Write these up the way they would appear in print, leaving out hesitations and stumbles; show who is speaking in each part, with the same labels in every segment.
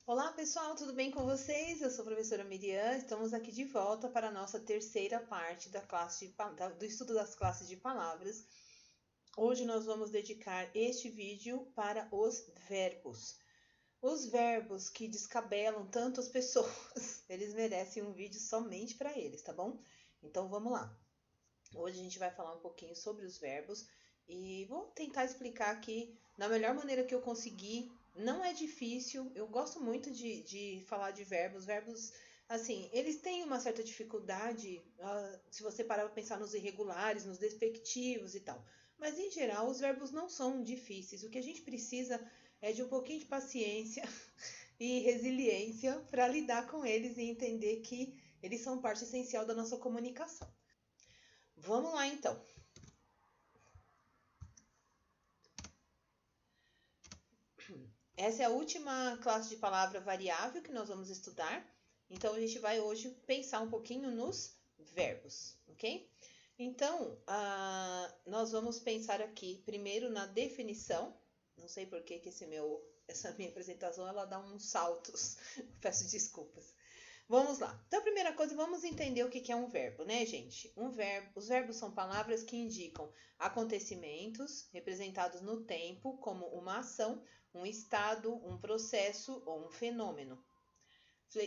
Speaker 1: Olá pessoal, tudo bem com vocês? Eu sou a professora Miriam, estamos aqui de volta para a nossa terceira parte do estudo das classes de palavras. Hoje nós vamos dedicar este vídeo para os verbos. Os verbos que descabelam tanto as pessoas, eles merecem um vídeo somente para eles, tá bom? Então vamos lá. Hoje a gente vai falar um pouquinho sobre os verbos e vou tentar explicar aqui da melhor maneira que eu conseguir. Não é difícil, eu gosto muito de falar de verbos. Verbos, assim, eles têm uma certa dificuldade, se você parar para pensar nos irregulares, nos despectivos e tal. Mas em geral, os verbos não são difíceis. O que a gente precisa é de um pouquinho de paciência e resiliência para lidar com eles e entender que eles são parte essencial da nossa comunicação. Vamos lá então. Essa é a última classe de palavra variável que nós vamos estudar. Então, a gente vai hoje pensar um pouquinho nos verbos, ok? Então, nós vamos pensar aqui primeiro na definição. Não sei por que essa minha apresentação ela dá uns saltos. Peço desculpas. Vamos lá. Então, a primeira coisa, vamos entender o que é um verbo, né, gente? Os verbos são palavras que indicam acontecimentos representados no tempo como uma ação, um estado, um processo ou um fenômeno.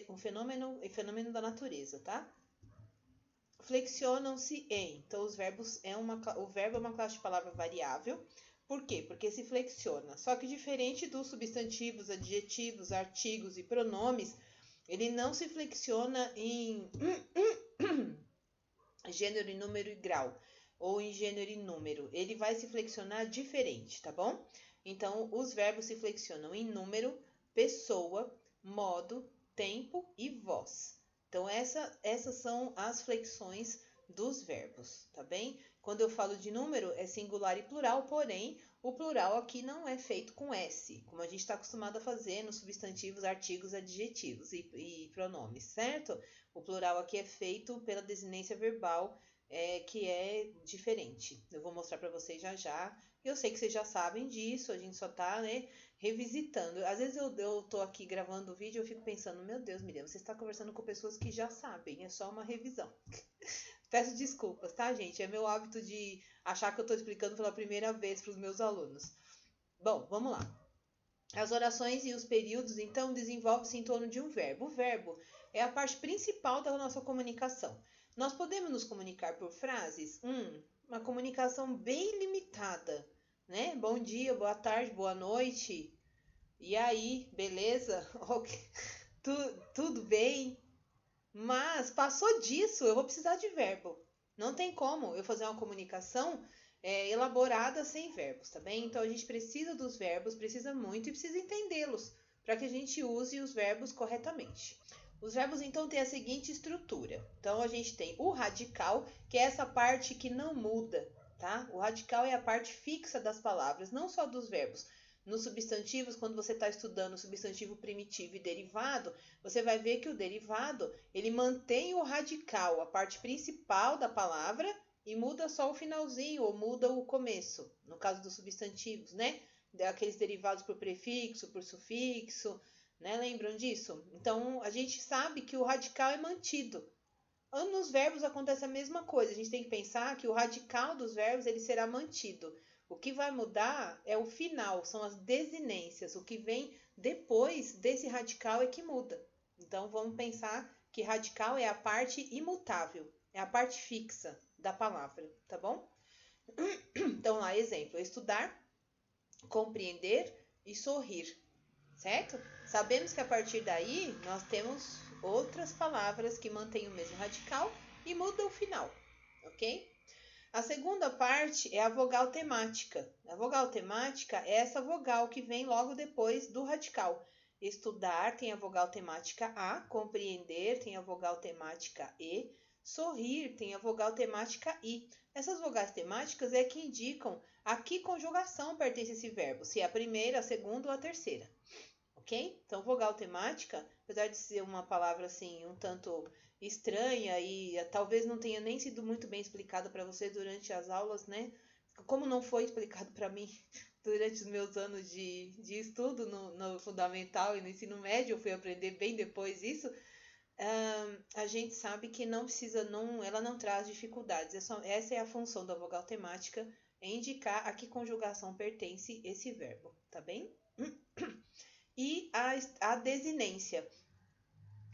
Speaker 1: Um fenômeno da natureza, tá? Flexionam-se em. Então, o verbo é uma classe de palavra variável. Por quê? Porque se flexiona. Só que diferente dos substantivos, adjetivos, artigos e pronomes, ele não se flexiona em gênero e número e grau, ou em gênero e número. Ele vai se flexionar diferente, tá bom? Então, os verbos se flexionam em número, pessoa, modo, tempo e voz. Então, essas são as flexões dos verbos, tá bem? Quando eu falo de número, é singular e plural, porém, o plural aqui não é feito com S, como a gente está acostumado a fazer nos substantivos, artigos, adjetivos e pronomes, certo? O plural aqui é feito pela desinência verbal, que é diferente. Eu vou mostrar para vocês já já. Eu sei que vocês já sabem disso, a gente só tá, né, revisitando. Às vezes eu tô aqui gravando o vídeo e eu fico pensando, meu Deus, Miriam, você está conversando com pessoas que já sabem, é só uma revisão. Peço desculpas, tá, gente? É meu hábito de achar que eu tô explicando pela primeira vez para os meus alunos. Bom, vamos lá. As orações e os períodos, então, desenvolvem-se em torno de um verbo. O verbo é a parte principal da nossa comunicação. Nós podemos nos comunicar por frases? Uma comunicação bem limitada, né? Bom dia, boa tarde, boa noite. E aí, beleza? Tudo bem? Mas passou disso, eu vou precisar de verbo. Não tem como eu fazer uma comunicação elaborada sem verbos, tá bem? Então a gente precisa dos verbos, precisa muito e precisa entendê-los para que a gente use os verbos corretamente. Os verbos então têm a seguinte estrutura. Então a gente tem o radical, que é essa parte que não muda, tá? O radical é a parte fixa das palavras, não só dos verbos. Nos substantivos, quando você está estudando o substantivo primitivo e derivado, você vai ver que o derivado ele mantém o radical, a parte principal da palavra, e muda só o finalzinho ou muda o começo, no caso dos substantivos, né? Aqueles derivados por prefixo, por sufixo, né? Lembram disso? Então a gente sabe que o radical é mantido. Nos verbos acontece a mesma coisa. A gente tem que pensar que o radical dos verbos ele será mantido. O que vai mudar é o final, são as desinências. O que vem depois desse radical é que muda. Então vamos pensar que radical é a parte imutável, é a parte fixa da palavra, tá bom? Então lá, exemplo: estudar, compreender e sorrir, certo? Sabemos que a partir daí nós temos outras palavras que mantêm o mesmo radical e mudam o final, ok? A segunda parte é a vogal temática. A vogal temática é essa vogal que vem logo depois do radical. Estudar tem a vogal temática A, compreender tem a vogal temática E, sorrir tem a vogal temática I. Essas vogais temáticas é que indicam a que conjugação pertence esse verbo, se é a primeira, a segunda ou a terceira. Ok? Então, vogal temática, apesar de ser uma palavra assim um tanto estranha e talvez não tenha nem sido muito bem explicada para você durante as aulas, né? como não foi explicado para mim durante os meus anos de estudo no fundamental e no ensino médio, eu fui aprender bem depois isso, a gente sabe que não precisa, ela não traz dificuldades. Essa é a função da vogal temática, é indicar a que conjugação pertence esse verbo, tá bem? E a desinência.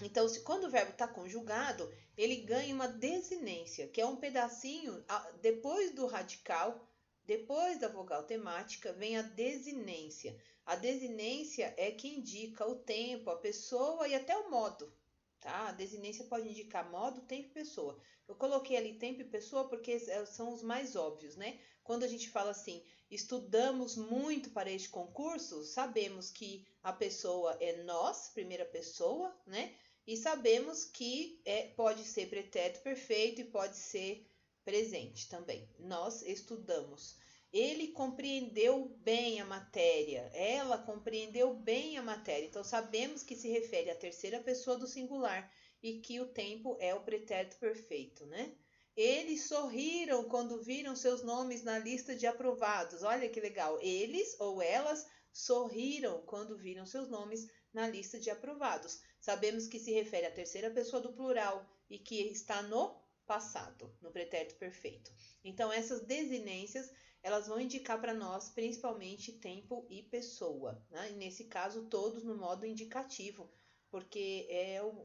Speaker 1: Então, quando o verbo está conjugado, ele ganha uma desinência, que é um pedacinho, depois do radical, depois da vogal temática, vem a desinência. A desinência é que indica o tempo, a pessoa e até o modo. Tá? A desinência pode indicar modo, tempo e pessoa. Eu coloquei ali tempo e pessoa porque são os mais óbvios, né? Quando a gente fala assim, estudamos muito para este concurso, sabemos que a pessoa é nós, primeira pessoa, né? E sabemos que pode ser pretérito perfeito e pode ser presente também. Nós estudamos. Ele compreendeu bem a matéria, ela compreendeu bem a matéria. Então, sabemos que se refere à terceira pessoa do singular e que o tempo é o pretérito perfeito, né? Eles sorriram quando viram seus nomes na lista de aprovados. Olha que legal. Eles ou elas sorriram quando viram seus nomes na lista de aprovados. Sabemos que se refere à terceira pessoa do plural e que está no passado, no pretérito perfeito. Então, essas desinências elas vão indicar para nós principalmente tempo e pessoa, né? E nesse caso, todos no modo indicativo, porque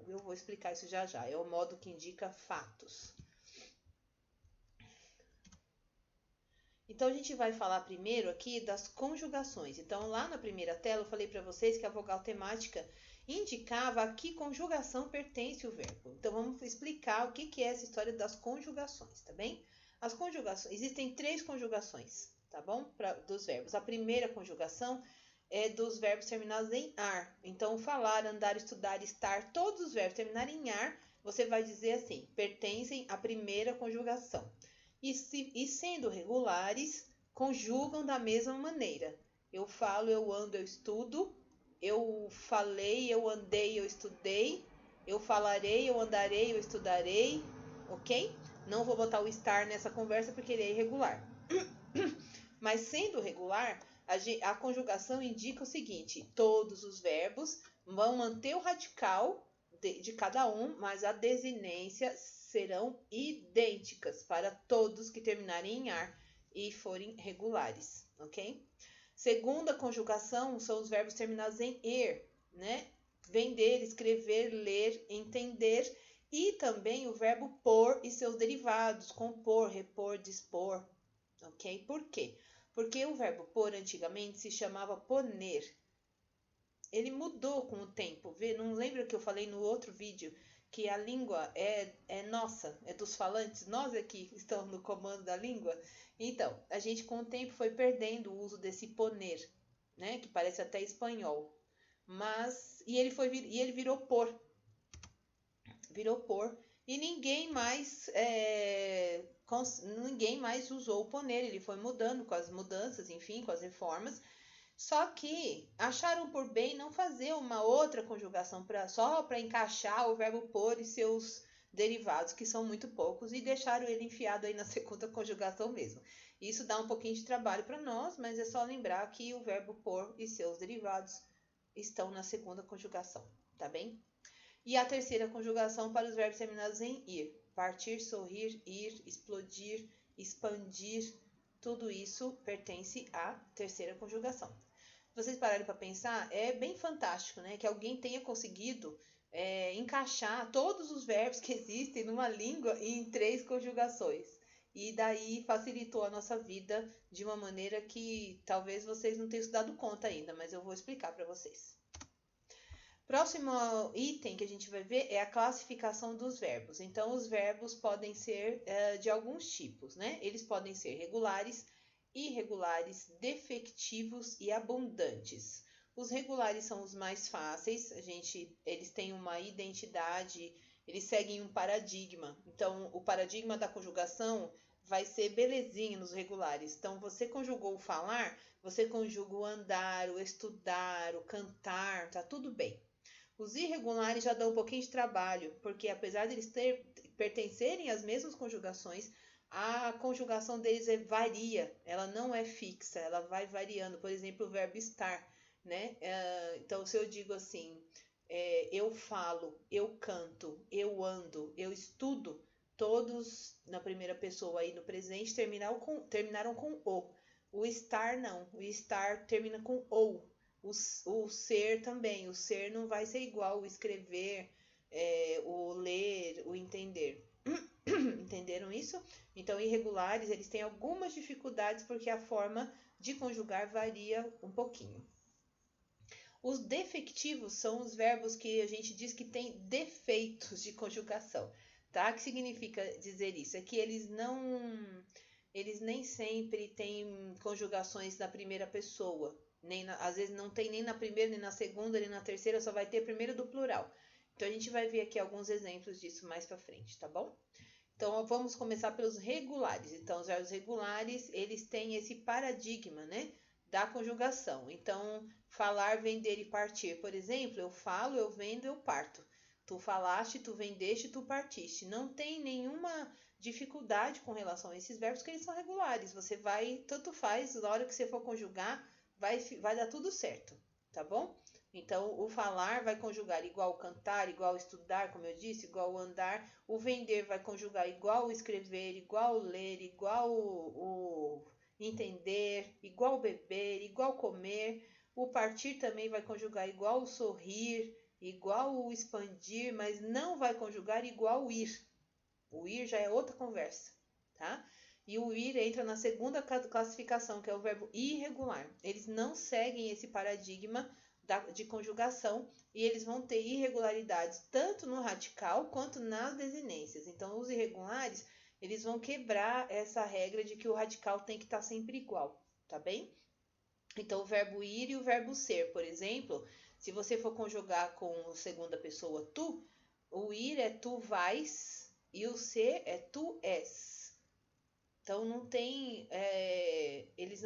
Speaker 1: eu vou explicar isso já já, é o modo que indica fatos. Então, a gente vai falar primeiro aqui das conjugações. Então, lá na primeira tela, eu falei para vocês que a vogal temática indicava a que conjugação pertence o verbo. Então, vamos explicar o que é essa história das conjugações, tá bem? As conjugações, existem 3 conjugações, tá bom? Dos verbos. A primeira conjugação é dos verbos terminados em ar. Então, falar, andar, estudar, estar, todos os verbos terminarem em ar, você vai dizer assim, pertencem à primeira conjugação. E sendo regulares, conjugam da mesma maneira. Eu falo, eu ando, eu estudo. Eu falei, eu andei, eu estudei. Eu falarei, eu andarei, eu estudarei. Ok? Não vou botar o estar nessa conversa porque ele é irregular. Mas sendo regular, a conjugação indica o seguinte: todos os verbos vão manter o radical de cada um, mas a desinência serão idênticas para todos que terminarem em ar e forem regulares, ok? Segunda conjugação são os verbos terminados em er, né? Vender, escrever, ler, entender. E também o verbo pôr e seus derivados, compor, repor, dispor, ok? Por quê? Porque o verbo pôr antigamente se chamava poner. Ele mudou com o tempo. Não lembra que eu falei no outro vídeo que a língua é nossa, é dos falantes? Nós é que estamos no comando da língua? Então, a gente com o tempo foi perdendo o uso desse poner, né? Que parece até espanhol. E ele virou pôr. Virou pôr. E ninguém mais usou o poner. Ele foi mudando com as mudanças, enfim, com as reformas. Só que acharam por bem não fazer uma outra conjugação só para encaixar o verbo pôr e seus derivados, que são muito poucos, e deixaram ele enfiado aí na segunda conjugação mesmo. Isso dá um pouquinho de trabalho para nós, mas é só lembrar que o verbo pôr e seus derivados estão na segunda conjugação, tá bem? E a terceira conjugação para os verbos terminados em ir. Partir, sorrir, ir, explodir, expandir. Tudo isso pertence à terceira conjugação. Se vocês pararem para pensar, é bem fantástico, né? Que alguém tenha conseguido encaixar todos os verbos que existem numa língua em 3 conjugações. E daí facilitou a nossa vida de uma maneira que talvez vocês não tenham se dado conta ainda, mas eu vou explicar para vocês. Próximo item que a gente vai ver é a classificação dos verbos. Então, os verbos podem ser de alguns tipos, né? Eles podem ser regulares, irregulares, defectivos e abundantes. Os regulares são os mais fáceis, eles têm uma identidade, eles seguem um paradigma. Então, o paradigma da conjugação vai ser belezinha nos regulares. Então, você conjugou o falar, você conjuga o andar, o estudar, o cantar, tá tudo bem. Os irregulares já dão um pouquinho de trabalho, porque apesar de eles pertencerem às mesmas conjugações, a conjugação deles varia, ela não é fixa, ela vai variando. Por exemplo, o verbo estar, né? Então, se eu digo assim, eu falo, eu canto, eu ando, eu estudo, todos na primeira pessoa aí no presente terminaram com o. O estar não, o estar termina com ou. O ser também, o ser não vai ser igual o escrever, o ler, o entender. Entenderam isso? Então, irregulares, eles têm algumas dificuldades porque a forma de conjugar varia um pouquinho. Os defectivos são os verbos que a gente diz que têm defeitos de conjugação, tá? O que significa dizer isso? É que eles nem sempre têm conjugações na primeira pessoa, às vezes não tem nem na primeira, nem na segunda, nem na terceira, só vai ter primeiro do plural. Então, a gente vai ver aqui alguns exemplos disso mais pra frente, tá bom? Então, vamos começar pelos regulares. Então, os verbos regulares, eles têm esse paradigma, né, da conjugação. Então, falar, vender e partir, por exemplo, eu falo, eu vendo, eu parto. Tu falaste, tu vendeste, tu partiste. Não tem nenhuma dificuldade com relação a esses verbos, que eles são regulares. Você vai, tanto faz, na hora que você for conjugar, vai dar tudo certo, tá bom? Então, o falar vai conjugar igual cantar, igual estudar, como eu disse, igual andar. O vender vai conjugar igual escrever, igual ler, igual o entender, igual beber, igual comer. O partir também vai conjugar igual o sorrir, igual o expandir, mas não vai conjugar igual o ir. O ir já é outra conversa, tá? E o ir entra na segunda classificação, que é o verbo irregular. Eles não seguem esse paradigma de conjugação e eles vão ter irregularidades tanto no radical quanto nas desinências. Então, os irregulares, eles vão quebrar essa regra de que o radical tem que estar sempre igual, tá bem? Então, o verbo ir e o verbo ser, por exemplo, se você for conjugar com segunda pessoa tu, o ir é tu vais e o ser é tu és. Então, não tem, eles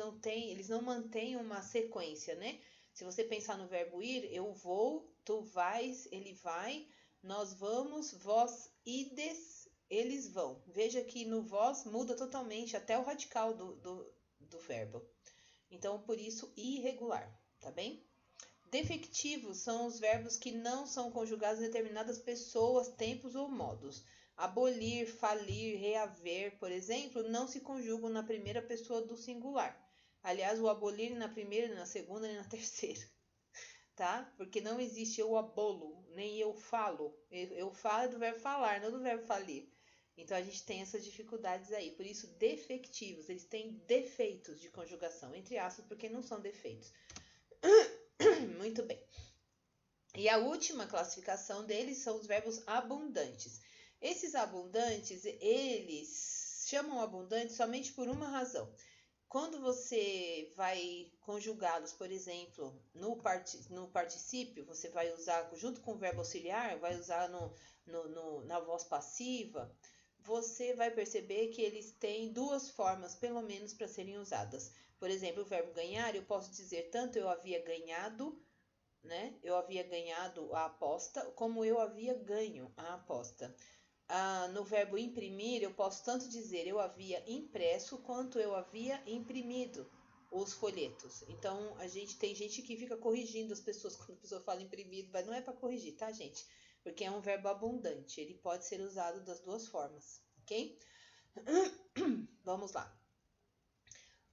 Speaker 1: não mantêm uma sequência, né? Se você pensar no verbo ir, eu vou, tu vais, ele vai, nós vamos, vós ides, eles vão. Veja que no vós muda totalmente até o radical do verbo. Então, por isso, irregular, tá bem? Defectivos são os verbos que não são conjugados em determinadas pessoas, tempos ou modos. Abolir, falir, reaver, por exemplo, não se conjugam na primeira pessoa do singular. Aliás, o abolir na primeira, nem na segunda, nem na terceira, tá? Porque não existe eu abolo, nem eu falo. Eu falo é do verbo falar, não do verbo falir. Então, a gente tem essas dificuldades aí. Por isso, defectivos, eles têm defeitos de conjugação, entre aspas, porque não são defeitos. Muito bem. E a última classificação deles são os verbos abundantes. Esses abundantes, eles chamam abundantes somente por uma razão. Quando você vai conjugá-los, por exemplo, no particípio, você vai usar junto com o verbo auxiliar, vai usar na voz passiva, você vai perceber que eles têm duas formas, pelo menos, para serem usadas. Por exemplo, o verbo ganhar, eu posso dizer tanto eu havia ganhado, né? Eu havia ganhado a aposta, como eu havia ganho a aposta. No verbo imprimir, eu posso tanto dizer eu havia impresso, quanto eu havia imprimido os folhetos. Então, tem gente que fica corrigindo as pessoas quando a pessoa fala imprimido, mas não é para corrigir, tá, gente? Porque é um verbo abundante, ele pode ser usado das duas formas, ok? Vamos lá.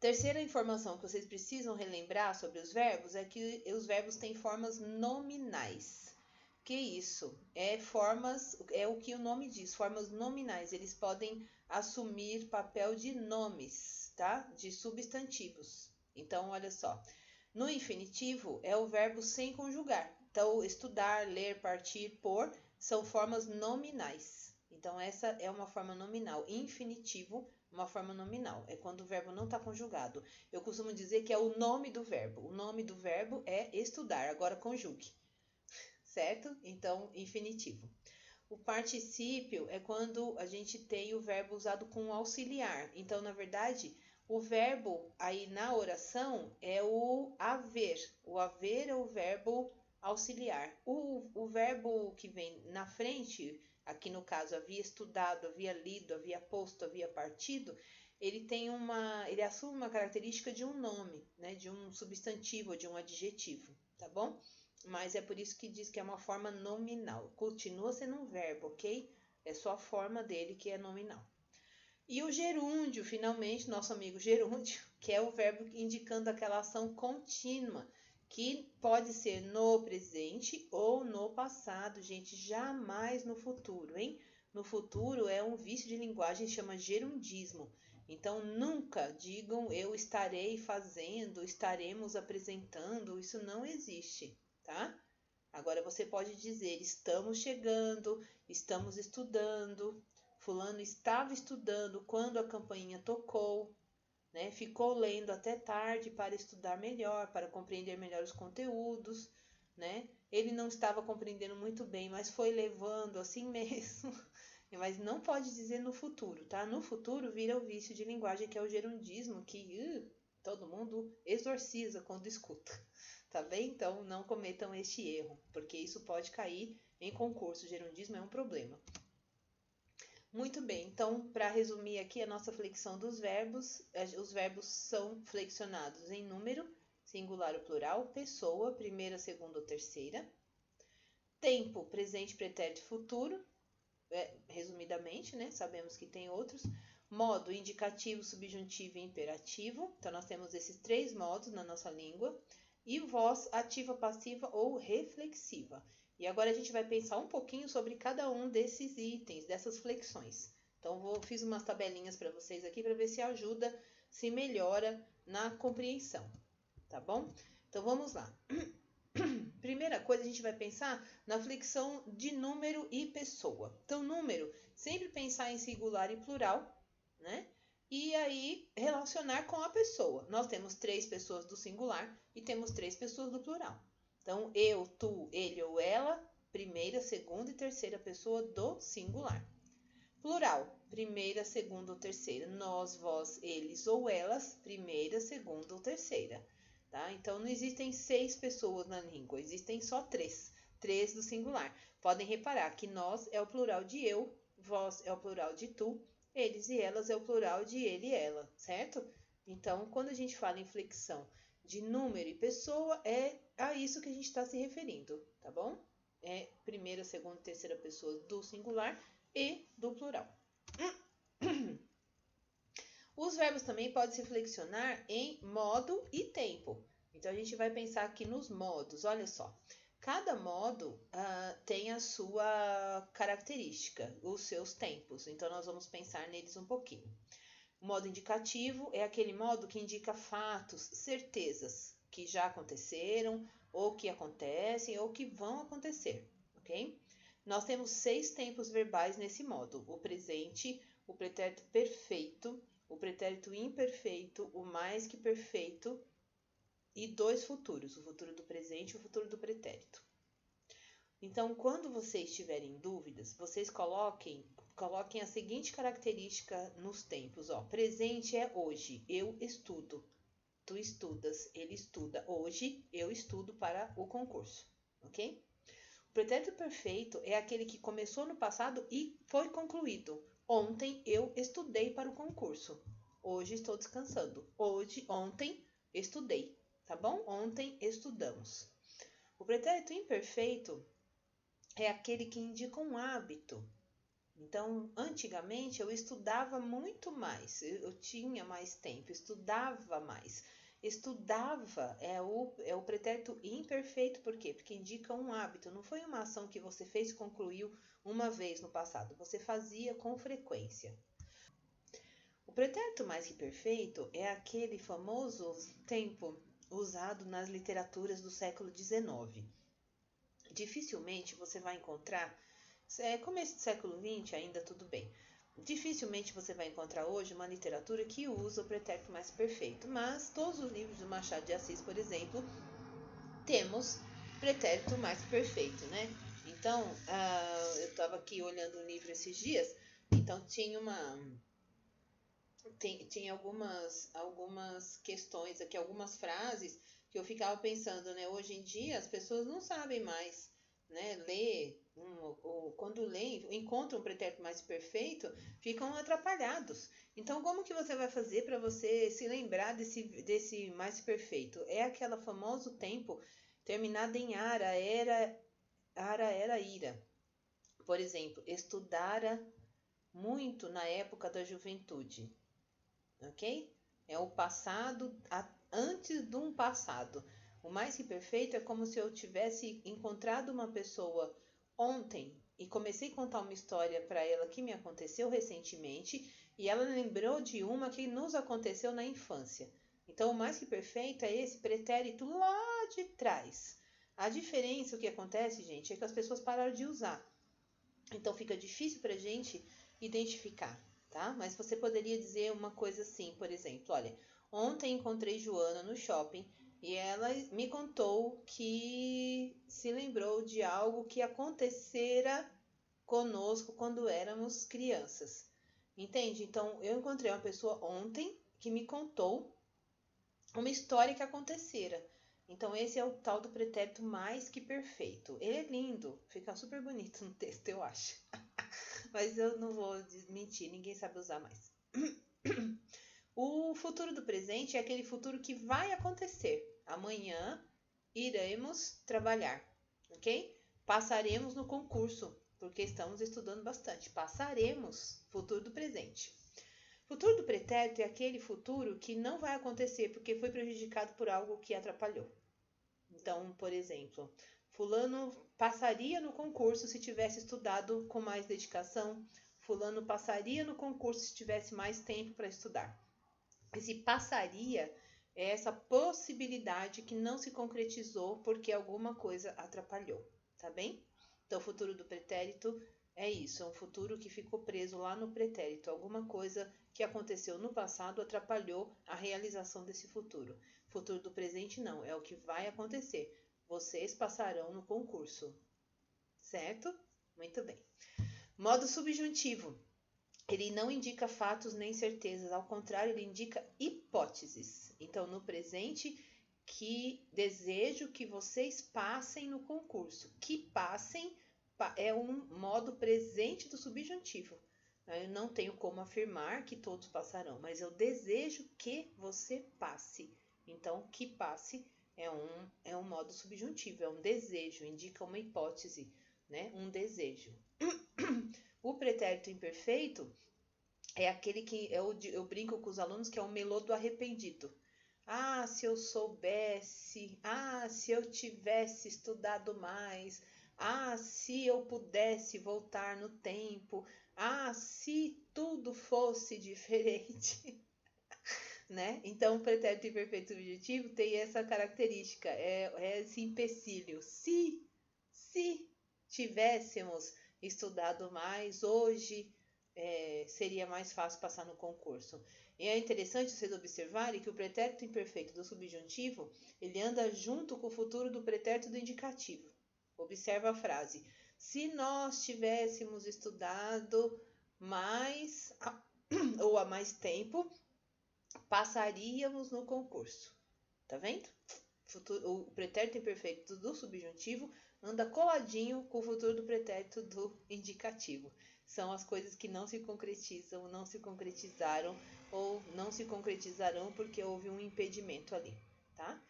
Speaker 1: Terceira informação que vocês precisam relembrar sobre os verbos é que os verbos têm formas nominais. Que isso? É o que o nome diz, formas nominais. Eles podem assumir papel de nomes, tá? De substantivos. Então, olha só. No infinitivo é o verbo sem conjugar. Então, estudar, ler, partir, pôr são formas nominais. Então, essa é uma forma nominal. Infinitivo, uma forma nominal. É quando o verbo não está conjugado. Eu costumo dizer que é o nome do verbo. O nome do verbo é estudar. Agora, conjugue. Certo? Então, infinitivo. O particípio é quando a gente tem o verbo usado com auxiliar. Então, na verdade, o verbo aí na oração é o haver. O haver é o verbo auxiliar. O verbo que vem na frente aqui no caso havia estudado, havia lido, havia posto, havia partido, ele assume uma característica de um nome, né, de um substantivo, de um adjetivo, tá bom? Mas é por isso que diz que é uma forma nominal. Continua sendo um verbo, ok? É só a forma dele que é nominal. E o gerúndio, finalmente, nosso amigo gerúndio, que é o verbo indicando aquela ação contínua, que pode ser no presente ou no passado, gente, jamais no futuro, hein? No futuro é um vício de linguagem, chama gerundismo. Então, nunca digam eu estarei fazendo, estaremos apresentando, isso não existe, tá? Agora você pode dizer estamos chegando, estamos estudando, fulano estava estudando quando a campainha tocou, né? Ficou lendo até tarde para estudar melhor, para compreender melhor os conteúdos, né? Ele não estava compreendendo muito bem, mas foi levando assim mesmo. Mas não pode dizer no futuro, tá? No futuro vira o vício de linguagem, que é o gerundismo, que todo mundo exorciza quando escuta, tá bem? Então não cometam este erro, porque isso pode cair em concurso. O gerundismo é um problema. Muito bem, então, para resumir aqui a nossa flexão dos verbos, os verbos são flexionados em número, singular ou plural, pessoa, primeira, segunda ou terceira, tempo, presente, pretérito e futuro, resumidamente, né? Sabemos que tem outros, modo, indicativo, subjuntivo e imperativo, então nós temos esses 3 modos na nossa língua, e voz, ativa, passiva ou reflexiva. E agora a gente vai pensar um pouquinho sobre cada um desses itens, dessas flexões. Então, fiz umas tabelinhas para vocês aqui para ver se ajuda, se melhora na compreensão, tá bom? Então, vamos lá. Primeira coisa, a gente vai pensar na flexão de número e pessoa. Então, número, sempre pensar em singular e plural, né? E aí, relacionar com a pessoa. Nós temos 3 pessoas do singular e temos 3 pessoas do plural. Então, eu, tu, ele ou ela, primeira, segunda e terceira pessoa do singular. Plural, primeira, segunda ou terceira. Nós, vós, eles ou elas, primeira, segunda ou terceira. Tá? Então, não existem 6 pessoas na língua, existem só 3. 3 do singular. Podem reparar que nós é o plural de eu, vós é o plural de tu, eles e elas é o plural de ele e ela, certo? Então, quando a gente fala em flexão de número e pessoa, é a isso que a gente está se referindo, tá bom? É primeira, segunda e terceira pessoa do singular e do plural. Os verbos também podem se flexionar em modo e tempo. Então, a gente vai pensar aqui nos modos, olha só. Cada modo tem a sua característica, os seus tempos. Então, nós vamos pensar neles um pouquinho. O modo indicativo é aquele modo que indica fatos, certezas que já aconteceram, ou que acontecem, ou que vão acontecer, ok? Nós temos 6 tempos verbais nesse modo: o presente, o pretérito perfeito, o pretérito imperfeito, o mais que perfeito e 2 futuros, o futuro do presente e o futuro do pretérito. Então, quando vocês tiverem dúvidas, vocês coloquem a seguinte característica nos tempos. Ó, presente é hoje, eu estudo, tu estudas, ele estuda. Hoje, eu estudo para o concurso, ok? O pretérito perfeito é aquele que começou no passado e foi concluído. Ontem, eu estudei para o concurso. Hoje, estou descansando. Ontem, estudei, tá bom? Ontem, estudamos. O pretérito imperfeito é aquele que indica um hábito. Então, antigamente eu estudava muito mais, eu tinha mais tempo, estudava mais. Estudava é o pretérito imperfeito, por quê? Porque indica um hábito, não foi uma ação que você fez e concluiu uma vez no passado, você fazia com frequência. O pretérito mais que perfeito é aquele famoso tempo usado nas literaturas do século XIX. Dificilmente você vai encontrar, começo do século XX ainda tudo bem, dificilmente você vai encontrar hoje uma literatura que usa o pretérito mais perfeito, mas todos os livros do Machado de Assis, por exemplo, temos pretérito mais perfeito, né? Então, eu estava aqui olhando um livro esses dias, então tinha algumas questões aqui, algumas frases que eu ficava pensando, né? Hoje em dia as pessoas não sabem mais né, ou quando lê, encontram um pretérito mais perfeito, ficam atrapalhados. Então, como que você vai fazer para você se lembrar desse mais perfeito? É aquele famoso tempo terminado em era, ira. Por exemplo, estudara muito na época da juventude, ok? É o passado antes de um passado. O mais que perfeito é como se eu tivesse encontrado uma pessoa ontem e comecei a contar uma história para ela que me aconteceu recentemente e ela lembrou de uma que nos aconteceu na infância. Então, o mais que perfeito é esse pretérito lá de trás. A diferença, o que acontece, gente, é que as pessoas pararam de usar. Então, fica difícil para a gente identificar, tá? Mas você poderia dizer uma coisa assim, por exemplo, olha, ontem encontrei Joana no shopping e ela me contou que se lembrou de algo que acontecera conosco quando éramos crianças. Entende? Então, eu encontrei uma pessoa ontem que me contou uma história que acontecera. Então, esse é o tal do pretérito mais que perfeito. Ele é lindo, fica super bonito no texto, eu acho. Mas eu não vou mentir, ninguém sabe usar mais. O futuro do presente é aquele futuro que vai acontecer. Amanhã iremos trabalhar, ok? Passaremos no concurso, porque estamos estudando bastante. Passaremos, futuro do presente. Futuro do pretérito é aquele futuro que não vai acontecer porque foi prejudicado por algo que atrapalhou. Então, por exemplo, fulano passaria no concurso se tivesse estudado com mais dedicação. Fulano passaria no concurso se tivesse mais tempo para estudar. Esse passaria é essa possibilidade que não se concretizou porque alguma coisa atrapalhou, tá bem? Então, o futuro do pretérito é isso, é um futuro que ficou preso lá no pretérito. Alguma coisa que aconteceu no passado atrapalhou a realização desse futuro. Futuro do presente não, é o que vai acontecer. Vocês passarão no concurso, certo? Muito bem. Modo subjuntivo. Ele não indica fatos nem certezas, ao contrário, ele indica hipóteses. Então, no presente, que desejo que vocês passem no concurso. Que passem é um modo presente do subjuntivo. Eu não tenho como afirmar que todos passarão, mas eu desejo que você passe. Então, que passe é um modo subjuntivo, é um desejo, indica uma hipótese, né? Um desejo. O pretérito imperfeito é aquele que eu brinco com os alunos que é o melô do arrependido. Ah, se eu soubesse. Ah, se eu tivesse estudado mais. Ah, se eu pudesse voltar no tempo. Ah, se tudo fosse diferente. Né? Então, o pretérito imperfeito subjetivo tem essa característica, é esse empecilho. Se tivéssemos estudado mais, hoje seria mais fácil passar no concurso. E é interessante vocês observarem que o pretérito imperfeito do subjuntivo, ele anda junto com o futuro do pretérito do indicativo. Observa a frase. Se nós tivéssemos estudado mais ou há mais tempo, passaríamos no concurso. Tá vendo? O pretérito imperfeito do subjuntivo anda coladinho com o futuro do pretérito do indicativo. São as coisas que não se concretizam, não se concretizaram ou não se concretizarão porque houve um impedimento ali, tá?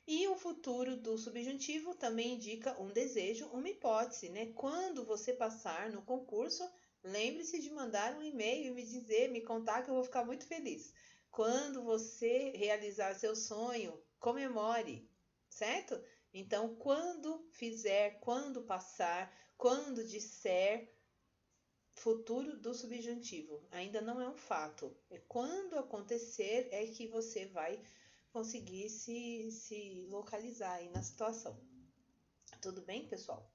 Speaker 1: E o futuro do subjuntivo também indica um desejo, uma hipótese, né? Quando você passar no concurso, lembre-se de mandar um e-mail e me dizer, me contar que eu vou ficar muito feliz. Quando você realizar seu sonho, comemore, certo? Então, quando fizer, quando passar, quando disser, futuro do subjuntivo. Ainda não é um fato. É quando acontecer é que você vai conseguir se localizar aí na situação. Tudo bem, pessoal?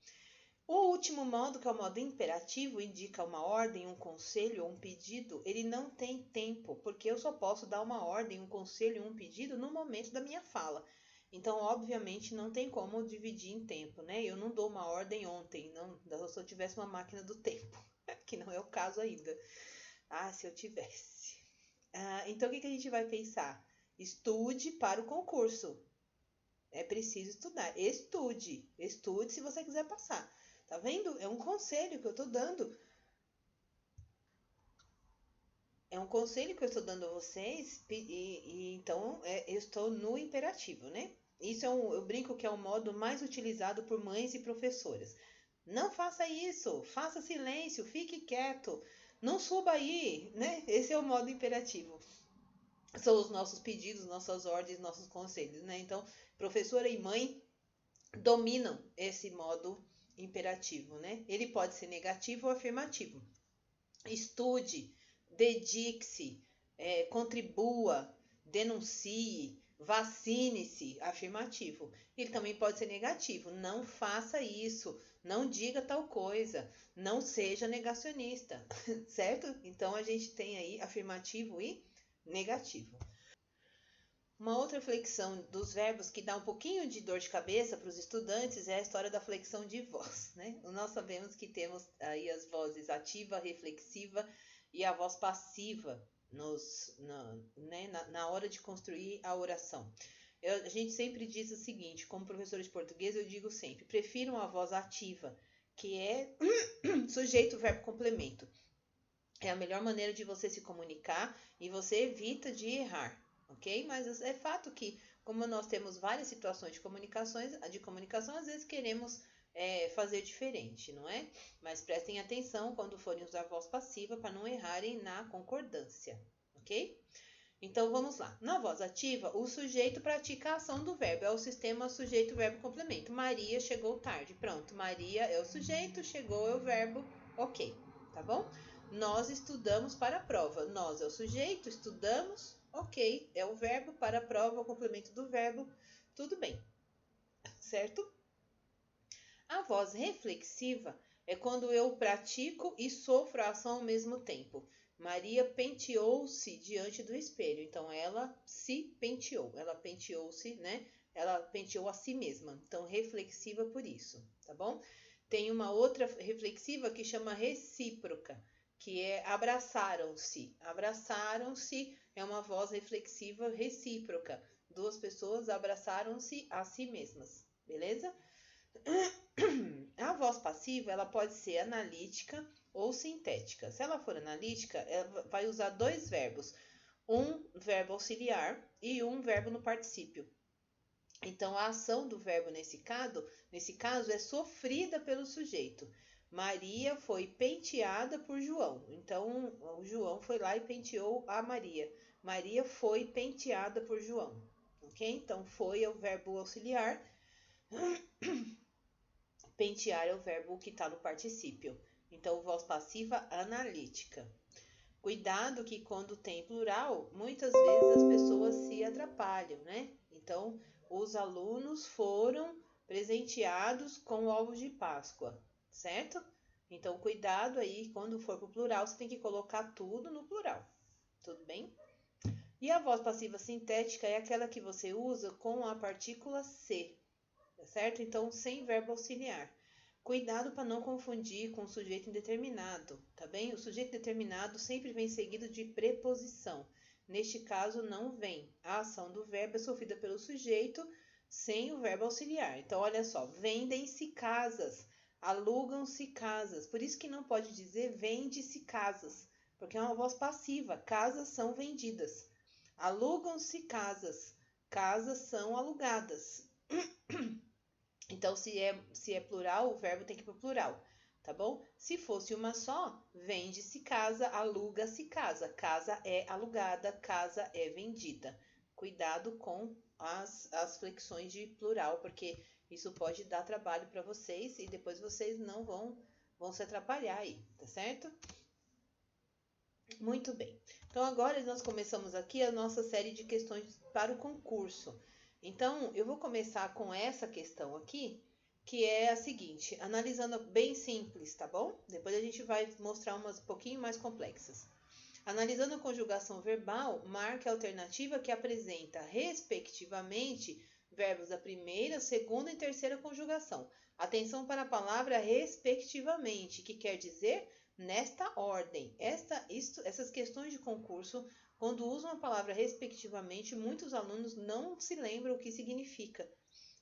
Speaker 1: O último modo, que é o modo imperativo, indica uma ordem, um conselho ou um pedido. Ele não tem tempo, porque eu só posso dar uma ordem, um conselho ou um pedido no momento da minha fala. Então, obviamente, não tem como dividir em tempo, né? Eu não dou uma ordem ontem, não, se eu tivesse uma máquina do tempo, que não é o caso ainda. Ah, se eu tivesse. Então, o que a gente vai pensar? Estude para o concurso. É preciso estudar. Estude. Estude se você quiser passar. Tá vendo? É um conselho que eu tô dando. É um conselho que eu estou dando a vocês. Então, eu estou no imperativo, né? Isso eu brinco que é o modo mais utilizado por mães e professoras. Não faça isso. Faça silêncio. Fique quieto. Não suba aí, né? Esse é o modo imperativo. São os nossos pedidos, nossas ordens, nossos conselhos, né? Então, professora e mãe dominam esse modo imperativo, né? Ele pode ser negativo ou afirmativo. Estude, dedique-se, contribua, denuncie, vacine-se, afirmativo. Ele também pode ser negativo. Não faça isso, não diga tal coisa, não seja negacionista, certo? Então a gente tem aí afirmativo e negativo. Uma outra flexão dos verbos que dá um pouquinho de dor de cabeça para os estudantes é a história da flexão de voz, né? Nós sabemos que temos aí as vozes ativa, reflexiva e a voz passiva na hora de construir a oração. A gente sempre diz o seguinte, como professor de português, eu digo sempre, prefiro uma voz ativa, que é sujeito, verbo, complemento. É a melhor maneira de você se comunicar e você evita de errar. Ok? Mas é fato que, como nós temos várias situações de comunicação, às vezes queremos fazer diferente, não é? Mas prestem atenção quando forem usar voz passiva para não errarem na concordância, ok? Então vamos lá. Na voz ativa, o sujeito pratica a ação do verbo, é o sistema sujeito, verbo, complemento. Maria chegou tarde. Pronto, Maria é o sujeito, chegou é o verbo, ok, tá bom? Nós estudamos para a prova. Nós é o sujeito, estudamos, ok, é o verbo, para a prova, o complemento do verbo, tudo bem, certo? A voz reflexiva é quando eu pratico e sofro a ação ao mesmo tempo. Maria penteou-se diante do espelho, então ela se penteou, ela penteou-se, né? Ela penteou a si mesma, então reflexiva por isso, tá bom? Tem uma outra reflexiva que chama recíproca, que é abraçaram-se. Abraçaram-se é uma voz reflexiva recíproca. Duas pessoas abraçaram-se a si mesmas, beleza? A voz passiva, ela pode ser analítica ou sintética. Se ela for analítica, ela vai usar dois verbos, um verbo auxiliar e um verbo no particípio. Então, a ação do verbo nesse caso é sofrida pelo sujeito. Maria foi penteada por João. Então, o João foi lá e penteou a Maria. Maria foi penteada por João. Ok? Então, foi é o verbo auxiliar. Pentear é o verbo que está no particípio. Então, voz passiva analítica. Cuidado que quando tem plural, muitas vezes as pessoas se atrapalham, né? Então, os alunos foram presenteados com ovos de Páscoa, certo? Então, cuidado aí, quando for para o plural, você tem que colocar tudo no plural, tudo bem? E a voz passiva sintética é aquela que você usa com a partícula C, certo? Então, sem verbo auxiliar. Cuidado para não confundir com o sujeito indeterminado, tá bem? O sujeito determinado sempre vem seguido de preposição. Neste caso, não vem. A ação do verbo é sofrida pelo sujeito sem o verbo auxiliar. Então, olha só, vendem-se casas, alugam-se casas. Por isso que não pode dizer vende-se casas, porque é uma voz passiva. Casas são vendidas. Alugam-se casas, casas são alugadas. Então, se é plural, o verbo tem que ir para o plural, tá bom? Se fosse uma só, vende-se casa, aluga-se casa. Casa é alugada, casa é vendida. Cuidado com as flexões de plural, porque isso pode dar trabalho para vocês e depois vocês não vão se atrapalhar aí, tá certo? Muito bem. Então, agora nós começamos aqui a nossa série de questões para o concurso. Então, eu vou começar com essa questão aqui, que é a seguinte, analisando bem simples, tá bom? Depois a gente vai mostrar umas um pouquinho mais complexas. Analisando a conjugação verbal, marque a alternativa que apresenta, respectivamente, verbos da primeira, segunda e terceira conjugação. Atenção para a palavra respectivamente, que quer dizer nesta ordem. Essas questões de concurso, quando usam a palavra respectivamente, muitos alunos não se lembram o que significa.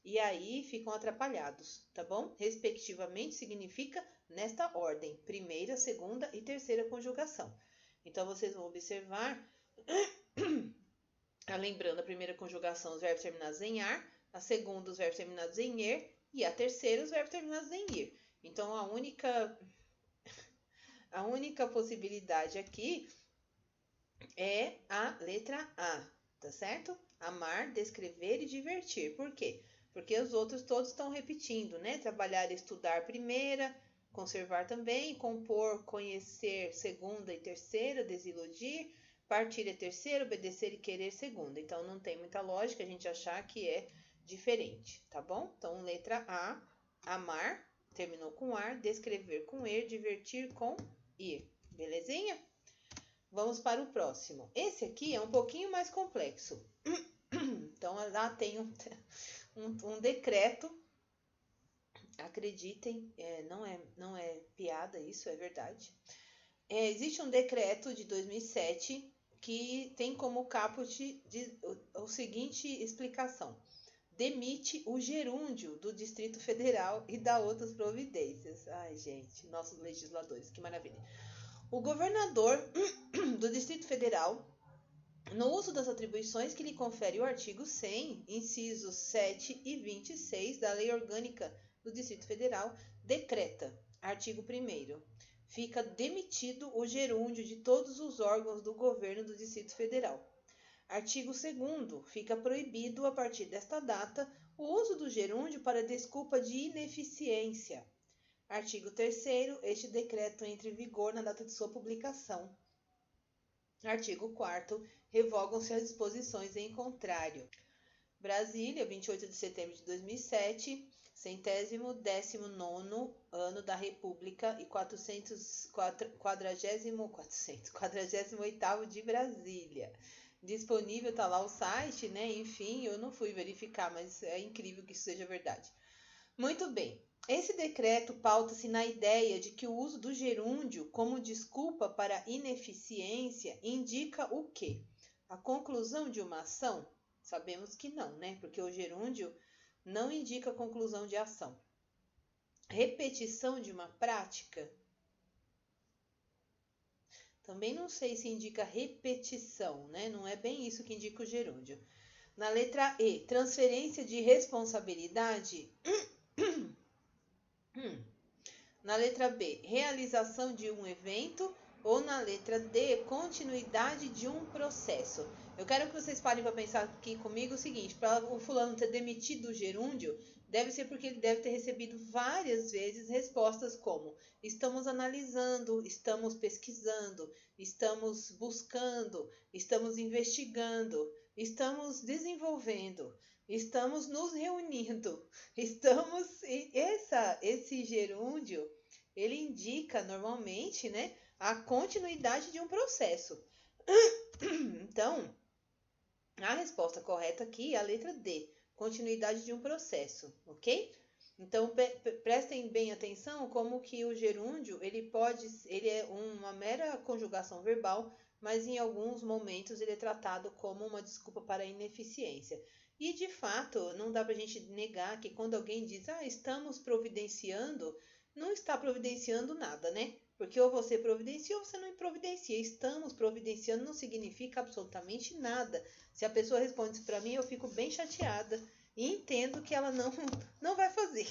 Speaker 1: e aí ficam atrapalhados, tá bom? Respectivamente significa nesta ordem, primeira, segunda e terceira conjugação. Então, vocês vão observar, lembrando a primeira conjugação, os verbos terminados em ar, a segunda, os verbos terminados em er, e a terceira, os verbos terminados em ir. Então, a única possibilidade aqui é a letra A, tá certo? Amar, descrever e divertir. Por quê? Porque os outros todos estão repetindo, né? Trabalhar e estudar primeira, conservar também, compor, conhecer segunda e terceira, desiludir, partir é terceira, obedecer e querer segunda. Então não tem muita lógica a gente achar que é diferente, tá bom? Então letra A, amar, terminou com ar, descrever com er, divertir com ir. Belezinha? Vamos para o próximo. Esse aqui é um pouquinho mais complexo. Então, lá tem um decreto. Acreditem, não é piada, isso é verdade. Existe um decreto de 2007 que tem como caput a seguinte explicação. Demite o gerúndio do Distrito Federal e dá outras providências. Ai, gente, nossos legisladores, que maravilha. O governador do Distrito Federal, no uso das atribuições que lhe confere o artigo 100, incisos 7 e 26 da Lei Orgânica do Distrito Federal, decreta, artigo 1º, fica demitido o gerúndio de todos os órgãos do governo do Distrito Federal. Artigo 2º, fica proibido, a partir desta data, o uso do gerúndio para desculpa de ineficiência. Artigo 3º, este decreto entra em vigor na data de sua publicação. Artigo 4º, revogam-se as disposições em contrário. Brasília, 28 de setembro de 2007, 119º ano da República e 48º de Brasília. Disponível, tá lá o site, né? Enfim, eu não fui verificar, mas é incrível que isso seja verdade. Muito bem. Esse decreto pauta-se na ideia de que o uso do gerúndio como desculpa para ineficiência indica o quê? A conclusão de uma ação? Sabemos que não, né? Porque o gerúndio não indica a conclusão de ação. Repetição de uma prática? Também não sei se indica repetição, né? Não é bem isso que indica o gerúndio. Na letra E, transferência de responsabilidade? Na letra B, realização de um evento, ou na letra D, continuidade de um processo. Eu quero que vocês parem para pensar aqui comigo o seguinte, para o fulano ter demitido o gerúndio, deve ser porque ele deve ter recebido várias vezes respostas como estamos analisando, estamos pesquisando, estamos buscando, estamos investigando, estamos desenvolvendo, estamos nos reunindo, esse gerúndio, ele indica normalmente, né, a continuidade de um processo. Então, a resposta correta aqui é a letra D, continuidade de um processo, ok? Então, prestem bem atenção como que o gerúndio, ele é uma mera conjugação verbal, mas em alguns momentos ele é tratado como uma desculpa para a ineficiência. E, de fato, não dá para a gente negar que quando alguém diz, estamos providenciando, não está providenciando nada, né? Porque ou você providencia ou você não providencia. Estamos providenciando não significa absolutamente nada. Se a pessoa responde isso para mim, eu fico bem chateada e entendo que ela não vai fazer,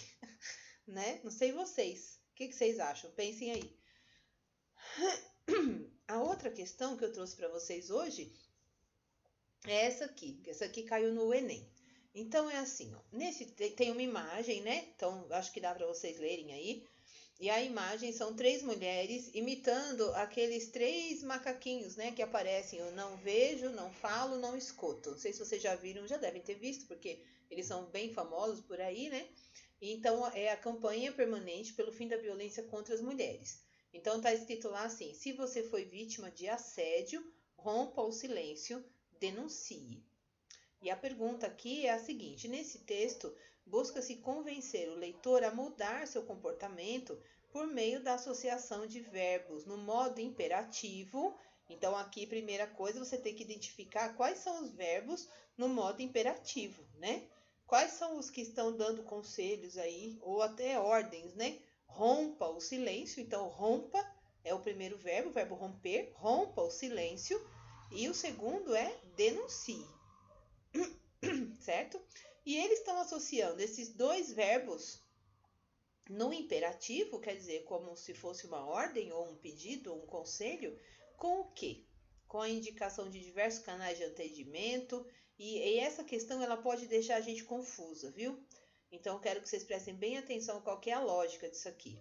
Speaker 1: né? Não sei vocês. O que vocês acham? Pensem aí. A outra questão que eu trouxe para vocês hoje é essa aqui. Essa aqui caiu no Enem. Então é assim, ó. Tem uma imagem, né? Então acho que dá para vocês lerem aí. E a imagem são 3 mulheres imitando aqueles 3 macaquinhos, né? Que aparecem, eu não vejo, não falo, não escuto. Não sei se vocês já viram, já devem ter visto, porque eles são bem famosos por aí, né? Então, é a campanha permanente pelo fim da violência contra as mulheres. Então, tá escrito lá assim, se você foi vítima de assédio, rompa o silêncio, denuncie. E a pergunta aqui é a seguinte, nesse texto, busca-se convencer o leitor a mudar seu comportamento por meio da associação de verbos no modo imperativo. Então, aqui, primeira coisa, você tem que identificar quais são os verbos no modo imperativo, né? quais são os que estão dando conselhos aí, ou até ordens, né? Rompa o silêncio. Então, rompa é o primeiro verbo, o verbo romper. Rompa o silêncio. E o segundo é denuncie, certo? E eles estão associando esses dois verbos no imperativo, quer dizer, como se fosse uma ordem, ou um pedido, ou um conselho, com o quê? Com a indicação de diversos canais de atendimento, e essa questão ela pode deixar a gente confusa, viu? Então, quero que vocês prestem bem atenção qual que é a lógica disso aqui.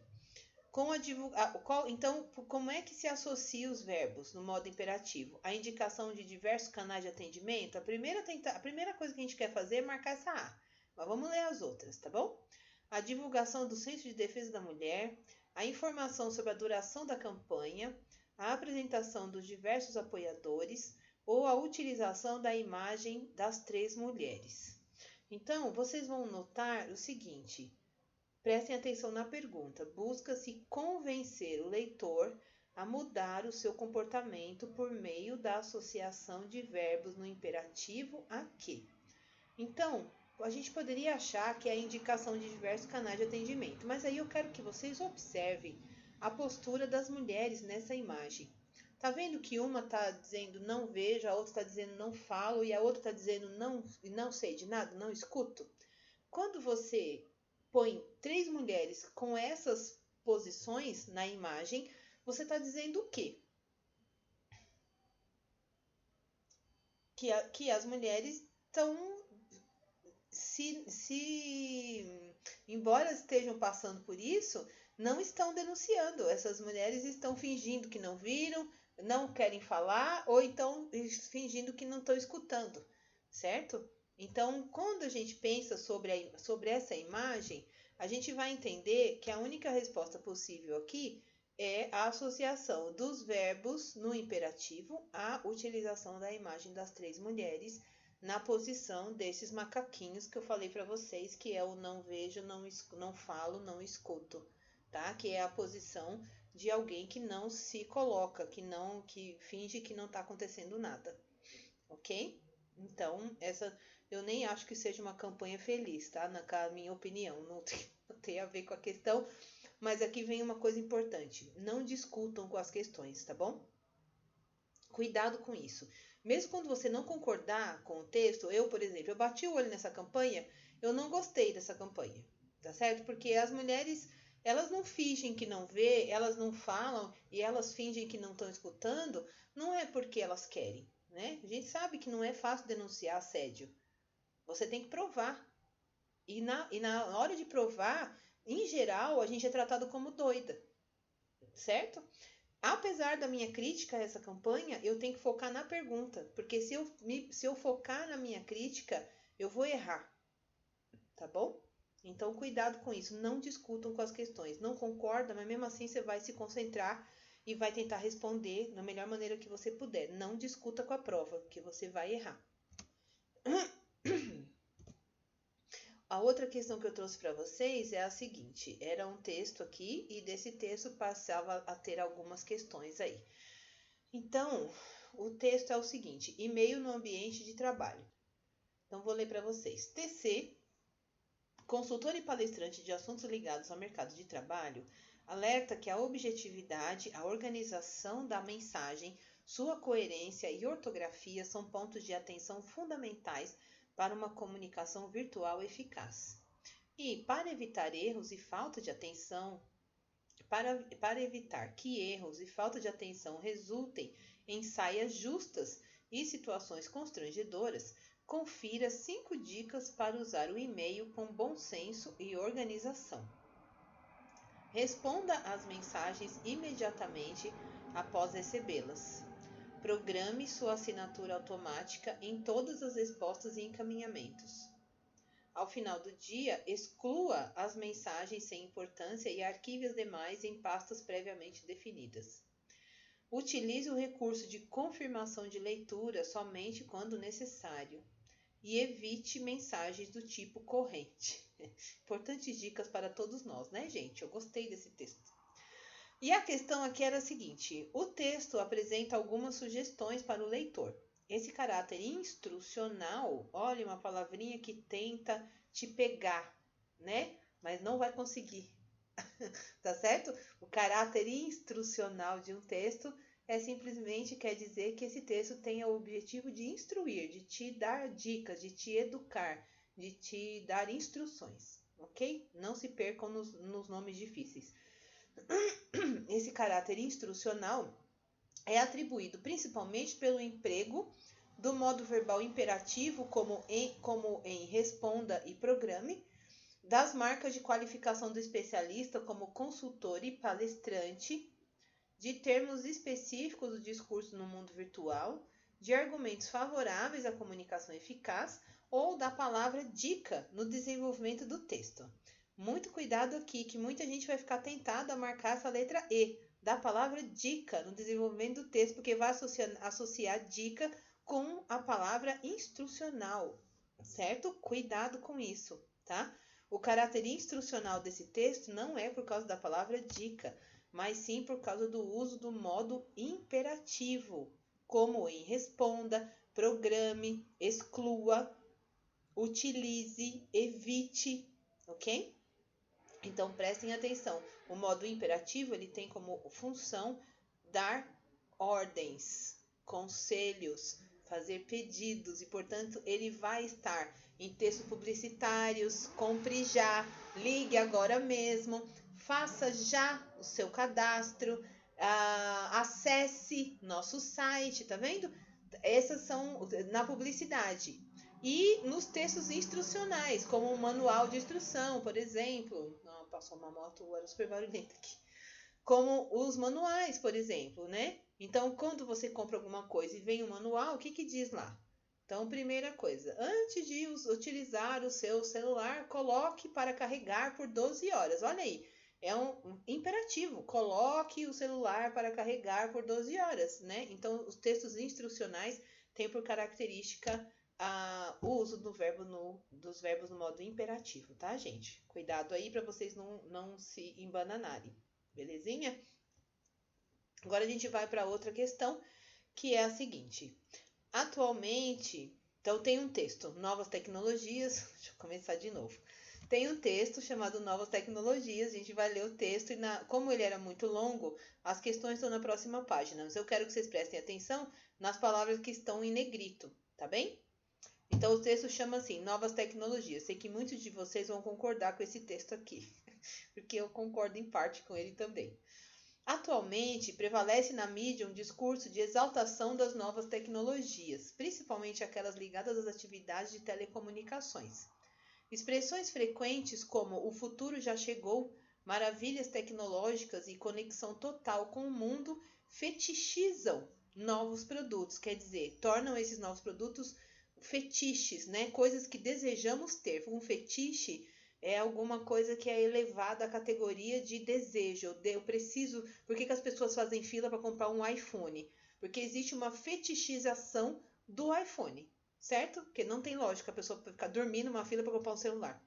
Speaker 1: Então, como é que se associa os verbos no modo imperativo? A indicação de diversos canais de atendimento, a primeira coisa que a gente quer fazer é marcar essa A. Mas vamos ler as outras, tá bom? A divulgação do Centro de Defesa da Mulher, a informação sobre a duração da campanha, a apresentação dos diversos apoiadores ou a utilização da imagem das 3 mulheres. Então, vocês vão notar o seguinte, prestem atenção na pergunta. Busca-se convencer o leitor a mudar o seu comportamento por meio da associação de verbos no imperativo a que. Então, a gente poderia achar que é a indicação de diversos canais de atendimento, mas aí eu quero que vocês observem a postura das mulheres nessa imagem. Tá vendo que uma tá dizendo não vejo, a outra tá dizendo não falo e a outra tá dizendo não sei de nada, não escuto? Quando você põe 3 mulheres com essas posições na imagem, você está dizendo o quê? Que as mulheres estão embora estejam passando por isso, não estão denunciando. Essas mulheres estão fingindo que não viram, não querem falar, ou então fingindo que não estão escutando, certo? Então, quando a gente pensa sobre essa imagem, a gente vai entender que a única resposta possível aqui é a associação dos verbos no imperativo à utilização da imagem das 3 mulheres na posição desses macaquinhos que eu falei para vocês, que é o não vejo, não falo, não escuto, tá? Que é a posição de alguém que não se coloca, que finge que não está acontecendo nada, ok? Então, eu nem acho que seja uma campanha feliz, tá? Na minha opinião, não tem a ver com a questão, mas aqui vem uma coisa importante, não discutam com as questões, tá bom? Cuidado com isso. Mesmo quando você não concordar com o texto, por exemplo, eu bati o olho nessa campanha, eu não gostei dessa campanha, tá certo? Porque as mulheres, elas não fingem que não vê, elas não falam e elas fingem que não estão escutando, não é porque elas querem, né? A gente sabe que não é fácil denunciar assédio. Você tem que provar. E na hora de provar, em geral, a gente é tratado como doida, certo? Apesar da minha crítica a essa campanha, eu tenho que focar na pergunta, porque se eu focar na minha crítica, eu vou errar, tá bom? Então, cuidado com isso, não discutam com as questões, não concorda, mas mesmo assim você vai se concentrar e vai tentar responder da melhor maneira que você puder. Não discuta com a prova, porque você vai errar. A outra questão que eu trouxe para vocês é a seguinte, era um texto aqui e desse texto passava a ter algumas questões aí. Então, o texto é o seguinte, e-mail no ambiente de trabalho. Então, vou ler para vocês. TC, consultor e palestrante de assuntos ligados ao mercado de trabalho, alerta que a objetividade, a organização da mensagem, sua coerência e ortografia são pontos de atenção fundamentais para uma comunicação virtual eficaz. E, para evitar erros e falta de atenção, para evitar que erros e falta de atenção resultem em saias justas e situações constrangedoras, confira 5 dicas para usar o e-mail com bom senso e organização. Responda às mensagens imediatamente após recebê-las. Programe sua assinatura automática em todas as respostas e encaminhamentos. Ao final do dia, exclua as mensagens sem importância e arquive as demais em pastas previamente definidas. Utilize o recurso de confirmação de leitura somente quando necessário. E evite mensagens do tipo corrente. Importantes dicas para todos nós, né, gente? Eu gostei desse texto. E a questão aqui era a seguinte, o texto apresenta algumas sugestões para o leitor. Esse caráter instrucional, olha uma palavrinha que tenta te pegar, né? Mas não vai conseguir. Tá certo? O caráter instrucional de um texto simplesmente quer dizer que esse texto tem o objetivo de instruir, de te dar dicas, de te educar, de te dar instruções, ok? Não se percam nos nomes difíceis. Esse caráter instrucional é atribuído principalmente pelo emprego do modo verbal imperativo, como em responda e programe, das marcas de qualificação do especialista, como consultor e palestrante, de termos específicos do discurso no mundo virtual, de argumentos favoráveis à comunicação eficaz ou da palavra dica no desenvolvimento do texto. Muito cuidado aqui, que muita gente vai ficar tentada a marcar essa letra E da palavra dica no desenvolvimento do texto, porque vai associar dica com a palavra instrucional, certo? Cuidado com isso, tá? O caráter instrucional desse texto não é por causa da palavra dica, mas sim por causa do uso do modo imperativo, como em responda, programe, exclua, utilize, evite, ok? Então prestem atenção, o modo imperativo ele tem como função dar ordens, conselhos, fazer pedidos e, portanto, ele vai estar em textos publicitários, compre já, ligue agora mesmo, faça já o seu cadastro, acesse nosso site, tá vendo? Essas são na publicidade. E nos textos instrucionais, como o manual de instrução, por exemplo. Não, passou uma moto, era super barulhenta aqui. Como os manuais, por exemplo, né? Então, quando você compra alguma coisa e vem um manual, o que que diz lá? Então, primeira coisa, antes de utilizar o seu celular, coloque para carregar por 12 horas. Olha aí, é um imperativo, coloque o celular para carregar por 12 horas, né? Então, os textos instrucionais têm por característica o uso dos verbos no modo imperativo, tá, gente? Cuidado aí para vocês não se embananarem, belezinha? Agora a gente vai para outra questão, que é a seguinte. Atualmente, então tem um texto, Novas Tecnologias, deixa eu começar de novo. Tem um texto chamado Novas Tecnologias, a gente vai ler o texto e como ele era muito longo, as questões estão na próxima página, mas eu quero que vocês prestem atenção nas palavras que estão em negrito, tá bem? Então, o texto chama assim, Novas Tecnologias. Sei que muitos de vocês vão concordar com esse texto aqui, porque eu concordo em parte com ele também. Atualmente, prevalece na mídia um discurso de exaltação das novas tecnologias, principalmente aquelas ligadas às atividades de telecomunicações. Expressões frequentes como o futuro já chegou, maravilhas tecnológicas e conexão total com o mundo fetichizam novos produtos, quer dizer, tornam esses novos produtos fetiches, né? Coisas que desejamos ter. Um fetiche é alguma coisa que é elevada à categoria de desejo. Eu preciso. Por que as pessoas fazem fila para comprar um iPhone? Porque existe uma fetichização do iPhone, certo? Porque não tem lógica a pessoa ficar dormindo numa fila para comprar um celular.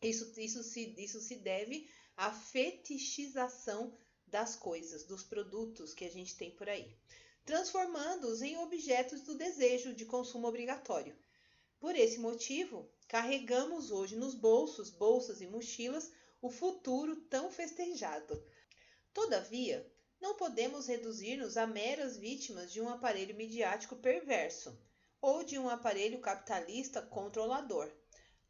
Speaker 1: Isso se deve à fetichização das coisas, dos produtos que a gente tem por aí, transformando-os em objetos do desejo de consumo obrigatório. Por esse motivo, carregamos hoje nos bolsos, bolsas e mochilas o futuro tão festejado. Todavia, não podemos reduzir-nos a meras vítimas de um aparelho midiático perverso ou de um aparelho capitalista controlador.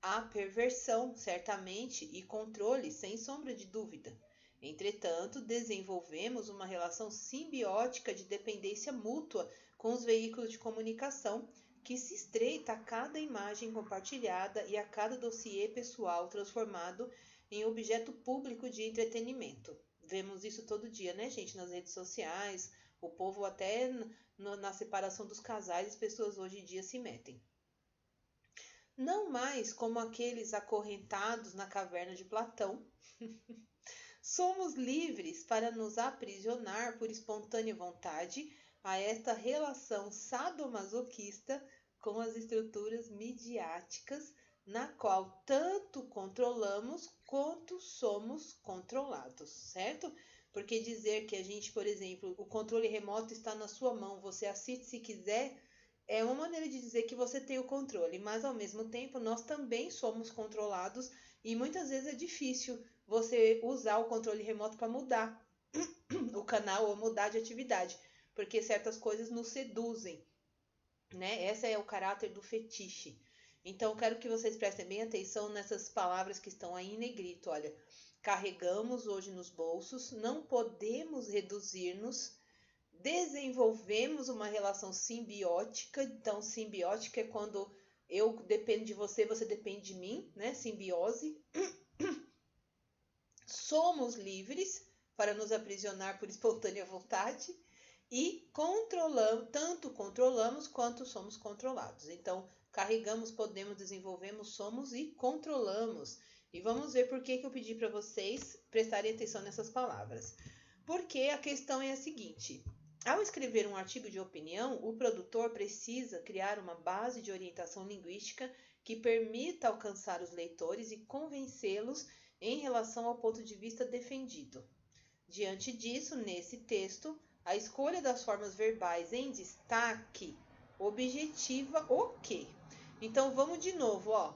Speaker 1: Há perversão, certamente, e controle, sem sombra de dúvida. Entretanto, desenvolvemos uma relação simbiótica de dependência mútua com os veículos de comunicação, que se estreita a cada imagem compartilhada e a cada dossiê pessoal transformado em objeto público de entretenimento. Vemos isso todo dia, né, gente? Nas redes sociais, o povo até na separação dos casais, as pessoas hoje em dia se metem. Não mais como aqueles acorrentados na caverna de Platão. Somos livres para nos aprisionar por espontânea vontade a esta relação sadomasoquista com as estruturas midiáticas, na qual tanto controlamos quanto somos controlados, certo? Porque dizer que a gente, por exemplo, o controle remoto está na sua mão, você assiste se quiser, é uma maneira de dizer que você tem o controle, mas ao mesmo tempo nós também somos controlados e muitas vezes é difícil você usar o controle remoto para mudar o canal ou mudar de atividade, porque certas coisas nos seduzem, né? Esse é o caráter do fetiche. Então, eu quero que vocês prestem bem atenção nessas palavras que estão aí em negrito. Olha, carregamos hoje nos bolsos, não podemos reduzir-nos, desenvolvemos uma relação simbiótica. Então, simbiótica é quando eu dependo de você, você depende de mim, né? Simbiose. Somos livres para nos aprisionar por espontânea vontade e controlamos, tanto controlamos quanto somos controlados. Então, carregamos, podemos, desenvolvemos, somos e controlamos. E vamos ver por que eu pedi para vocês prestarem atenção nessas palavras. Porque a questão é a seguinte: ao escrever um artigo de opinião, o produtor precisa criar uma base de orientação linguística que permita alcançar os leitores e convencê-los em relação ao ponto de vista defendido. Diante disso, nesse texto, a escolha das formas verbais em destaque objetiva o quê? Então, vamos de novo, ó.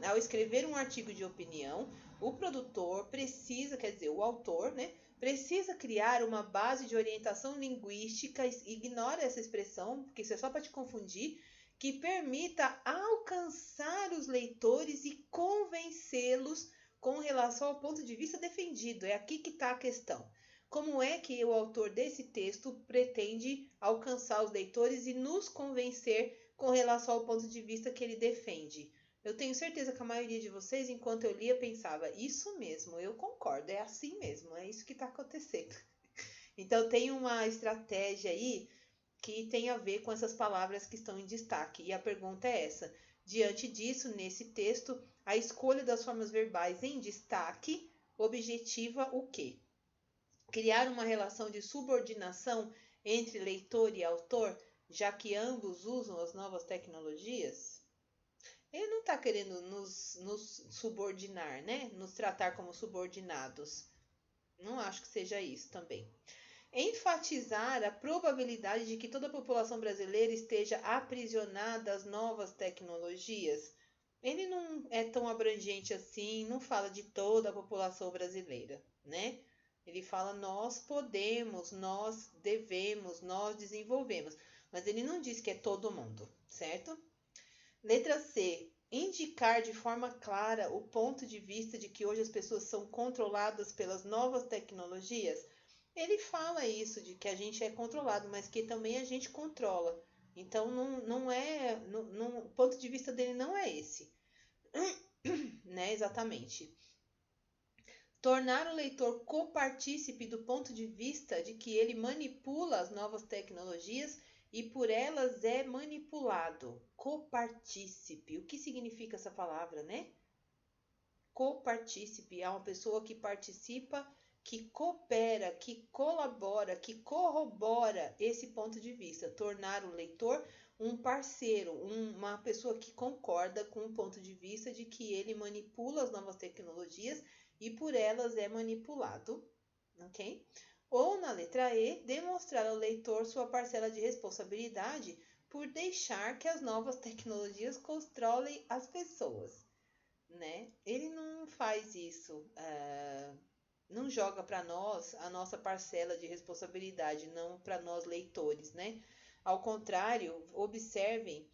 Speaker 1: Ao escrever um artigo de opinião, o produtor precisa, quer dizer, o autor, né, precisa criar uma base de orientação linguística, ignora essa expressão, porque isso é só para te confundir, que permita alcançar os leitores e convencê-los com relação ao ponto de vista defendido. É aqui que está a questão. Como é que o autor desse texto pretende alcançar os leitores e nos convencer com relação ao ponto de vista que ele defende? Eu tenho certeza que a maioria de vocês, enquanto eu lia, pensava, isso mesmo, eu concordo, é assim mesmo, é isso que está acontecendo. Então, tem uma estratégia aí que tem a ver com essas palavras que estão em destaque. E a pergunta é essa: diante disso, nesse texto, a escolha das formas verbais em destaque objetiva o quê? Criar uma relação de subordinação entre leitor e autor, já que ambos usam as novas tecnologias? Ele não está querendo nos subordinar, né? Nos tratar como subordinados. Não acho que seja isso também. Enfatizar a probabilidade de que toda a população brasileira esteja aprisionada às novas tecnologias. Ele não é tão abrangente assim, não fala de toda a população brasileira, né? Ele fala nós podemos, nós devemos, nós desenvolvemos, mas ele não diz que é todo mundo, certo? Letra C. Indicar de forma clara o ponto de vista de que hoje as pessoas são controladas pelas novas tecnologias. Ele fala isso, de que a gente é controlado, mas que também a gente controla. Então, o ponto de vista dele não é esse. Né, exatamente. Tornar o leitor copartícipe do ponto de vista de que ele manipula as novas tecnologias e por elas é manipulado. Copartícipe. O que significa essa palavra, né? Copartícipe é uma pessoa que participa, que coopera, que colabora, que corrobora esse ponto de vista. Tornar o leitor um parceiro, uma pessoa que concorda com o ponto de vista de que ele manipula as novas tecnologias e por elas é manipulado, ok? Ou na letra E, demonstrar ao leitor sua parcela de responsabilidade por deixar que as novas tecnologias controlem as pessoas, né? Ele não faz isso, não joga para nós a nossa parcela de responsabilidade, não para nós leitores, né? Ao contrário, observem,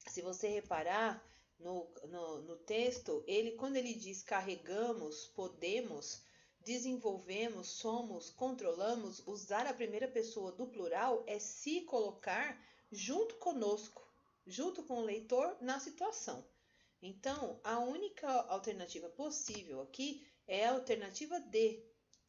Speaker 1: se você reparar no texto, quando ele diz carregamos, podemos, desenvolvemos, somos, controlamos, usar a primeira pessoa do plural é se colocar junto conosco, junto com o leitor na situação. Então, a única alternativa possível aqui é a alternativa D,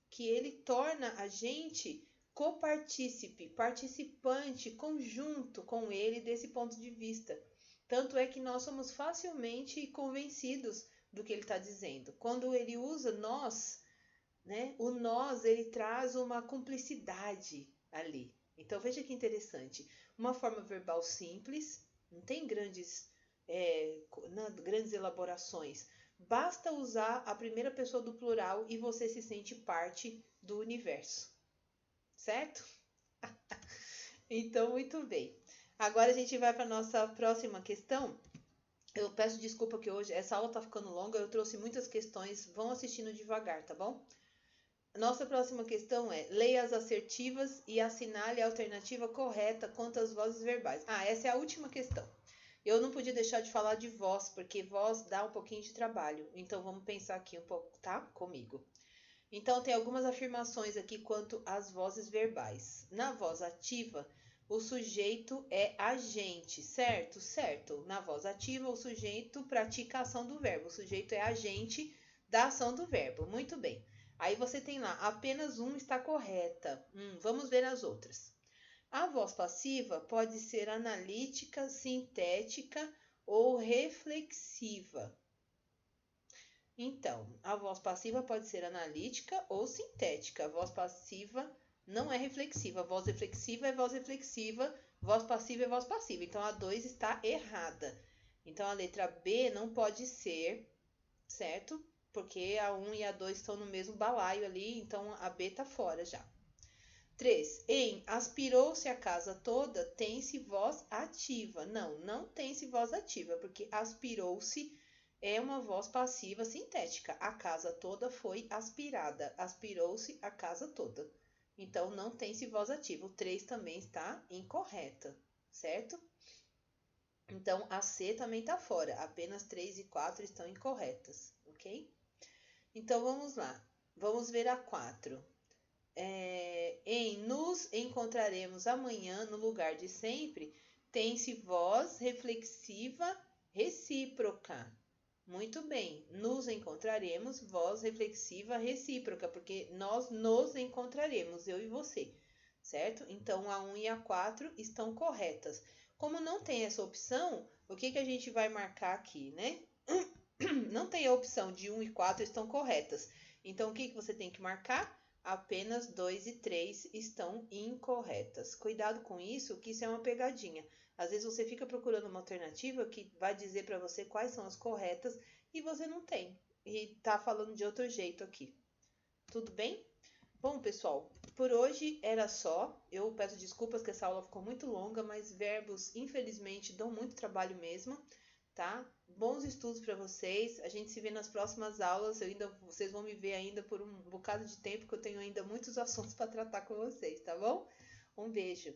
Speaker 1: que ele torna a gente copartícipe, participante, conjunto com ele desse ponto de vista. Tanto é que nós somos facilmente convencidos do que ele está dizendo. Quando ele usa nós, né, o nós ele traz uma cumplicidade ali. Então veja que interessante. Uma forma verbal simples, não tem grandes elaborações. Basta usar a primeira pessoa do plural e você se sente parte do universo. Certo? Então, muito bem. Agora a gente vai para nossa próxima questão. Eu peço desculpa que hoje essa aula tá ficando longa, eu trouxe muitas questões, vão assistindo devagar, tá bom? Nossa próxima questão é: leia as assertivas e assinale a alternativa correta quanto às vozes verbais. Ah, essa é a última questão. Eu não podia deixar de falar de voz, porque voz dá um pouquinho de trabalho. Então vamos pensar aqui um pouco, tá? Comigo. Então tem algumas afirmações aqui quanto às vozes verbais. Na voz ativa, o sujeito é agente, certo? Certo. Na voz ativa, o sujeito pratica a ação do verbo. O sujeito é agente da ação do verbo. Muito bem. Aí você tem lá, apenas um está correta. Vamos ver as outras. A voz passiva pode ser analítica, sintética ou reflexiva. Então, a voz passiva pode ser analítica ou sintética. A voz passiva não é reflexiva. A voz reflexiva é voz reflexiva. Voz passiva é voz passiva. Então, a 2 está errada. Então, a letra B não pode ser, certo? Porque a 1 e a 2 estão no mesmo balaio ali. Então, a B está fora já. 3. Em aspirou-se a casa toda, tem-se voz ativa. Não, não tem-se voz ativa, porque aspirou-se é uma voz passiva sintética. A casa toda foi aspirada. Aspirou-se a casa toda. Então, não tem-se voz ativa. O 3 também está incorreta, certo? Então, a C também está fora. Apenas 3 e 4 estão incorretas, ok? Então, vamos lá. Vamos ver a 4. Em nos encontraremos amanhã no lugar de sempre, tem-se voz reflexiva recíproca. Muito bem, nos encontraremos, voz reflexiva recíproca, porque nós nos encontraremos, eu e você, certo? Então a 1 e a 4 estão corretas. Como não tem essa opção, o que a gente vai marcar aqui, né? Não tem a opção de 1 e 4 estão corretas. Então o que você tem que marcar? Apenas 2 e 3 estão incorretas. Cuidado com isso, que isso é uma pegadinha. Às vezes você fica procurando uma alternativa que vai dizer para você quais são as corretas e você não tem. E tá falando de outro jeito aqui. Tudo bem? Bom, pessoal, por hoje era só. Eu peço desculpas que essa aula ficou muito longa, mas verbos, infelizmente, dão muito trabalho mesmo, tá? Bons estudos para vocês. A gente se vê nas próximas aulas. Vocês vão me ver ainda por um bocado de tempo, que eu tenho ainda muitos assuntos para tratar com vocês, tá bom? Um beijo.